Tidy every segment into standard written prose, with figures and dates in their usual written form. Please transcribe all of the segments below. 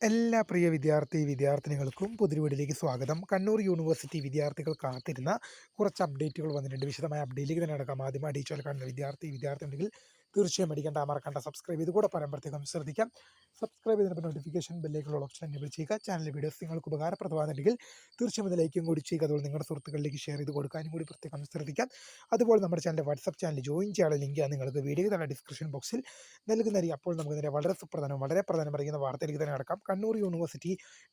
എല്ലാ പ്രിയ വിദ്യാർത്ഥിനികൾക്കും പുതിയ വീഡിയോയിലേക്ക് സ്വാഗതം. കണ്ണൂർ യൂണിവേഴ്സിറ്റി വിദ്യാർത്ഥികൾ കാത്തിരുന്ന കുറച്ച് അപ്ഡേറ്റുകൾ വന്നിട്ടുണ്ട്. വിശദമായ അപ്ഡേറ്റിലേക്ക് തന്നെ നടക്കാം. ആദ്യമായി ടീച്ചർ കാണുന്ന വിദ്യാർത്ഥി ഉണ്ടെങ്കിൽ തീർച്ചയായും അടിക്കേണ്ട മറക്കണ്ട സബ്സ്ക്രൈബ് ചെയ്ത് കൂടെ പരമ്പരത്തേക്കും ശ്രദ്ധിക്കാം. സബ്സ്ക്രൈബ് ചെയ്തതിനൊപ്പം നോട്ടിഫിക്കേഷൻ ബെല്ലേക്കുള്ള ഓപ്ഷൻ എനേബിൾ ചെയ്യുക. ചാനൽ വീഡിയോസ് നിങ്ങൾക്ക് ഉപകാരപ്രദമാകുന്നുണ്ടെങ്കിൽ തീർച്ചയായും ഇത് ലൈക്കും കൂടി ചെയ്യുക. അതുപോലെ നിങ്ങളുടെ സുഹൃത്തുക്കളിലേക്ക് ഷെയർ ചെയ്ത് കൊടുക്കാനും കൂടി പ്രത്യേകം ശ്രദ്ധിക്കാം. അതുപോലെ നമ്മുടെ ചാനൽ വാട്സപ്പ് ചാനൽ ജോയിൻ ചെയ്യാനുള്ള ലിങ്ക് നിങ്ങൾക്ക് വീഡിയോ തന്നെ ഡിസ്ക്രിപ്ഷൻ ബോക്സിൽ നൽകുന്നതായിരിക്കും. അപ്പോൾ നമുക്ക് തന്നെ വളരെ പ്രധാനമറിയുന്ന വാർത്തയിലേക്ക് തന്നെ നടക്കാം. കണ്ണൂർ യൂണിവേഴ്സിറ്റി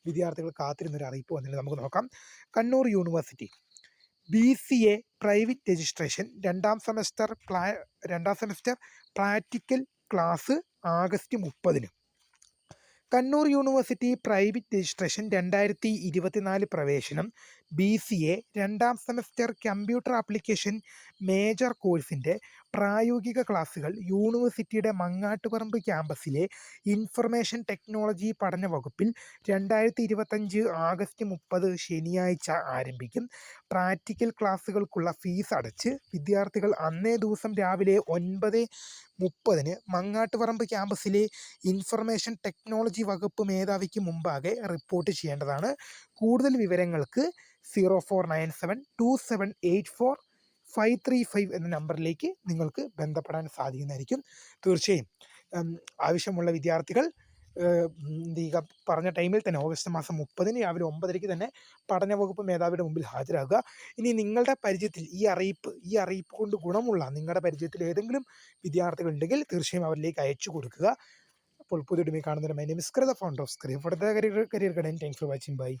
വിദ്യാർത്ഥികൾ കാത്തിരുന്നൊരു അറിയിപ്പ് വന്നിട്ട് നമുക്ക് നോക്കാം. Kannur university BCA private registration രണ്ടാം semester practical class August 30. Kannur university private registration 2024 പ്രവേശനം BCA രണ്ടാം സെമസ്റ്റർ കമ്പ്യൂട്ടർ ആപ്ലിക്കേഷൻ മേജർ കോഴ്സിൻ്റെ പ്രായോഗിക ക്ലാസുകൾ യൂണിവേഴ്സിറ്റിയുടെ മങ്ങാട്ടുപറമ്പ് ക്യാമ്പസിലെ ഇൻഫർമേഷൻ ടെക്നോളജി പഠന വകുപ്പിൽ 2025 ആഗസ്റ്റ് 30 ശനിയാഴ്ച ആരംഭിക്കും. പ്രാക്ടിക്കൽ ക്ലാസുകൾക്കുള്ള ഫീസ് അടച്ച് വിദ്യാർത്ഥികൾ അന്നേ ദിവസം രാവിലെ 9:30 മങ്ങാട്ടുപറമ്പ് ക്യാമ്പസിലെ ഇൻഫർമേഷൻ ടെക്നോളജി വകുപ്പ് മേധാവിക്ക് മുമ്പാകെ റിപ്പോർട്ട് ചെയ്യേണ്ടതാണ്. കൂടുതൽ വിവരങ്ങൾക്ക് 04972784 എന്ന നമ്പറിലേക്ക് നിങ്ങൾക്ക് ബന്ധപ്പെടാൻ സാധിക്കുന്നതായിരിക്കും. തീർച്ചയായും ആവശ്യമുള്ള വിദ്യാർത്ഥികൾ പറഞ്ഞ ടൈമിൽ തന്നെ ഓഗസ്റ്റ് മാസം 30 രാവിലെ 9:00 തന്നെ പഠനവകുപ്പ് മേധാവിയുടെ മുമ്പിൽ ഹാജരാകുക. ഇനി നിങ്ങളുടെ പരിചയത്തിൽ ഈ അറിയിപ്പ് കൊണ്ട് ഗുണമുള്ള നിങ്ങളുടെ പരിചയത്തിൽ ഏതെങ്കിലും വിദ്യാർത്ഥികൾ ഉണ്ടെങ്കിൽ തീർച്ചയായും അവരിലേക്ക് അയച്ചു കൊടുക്കുക. അപ്പോൾ പുതിയ കാണുന്നതിന് my name is Kritha, founder of screen for the career guidance. Thanks for watching. By.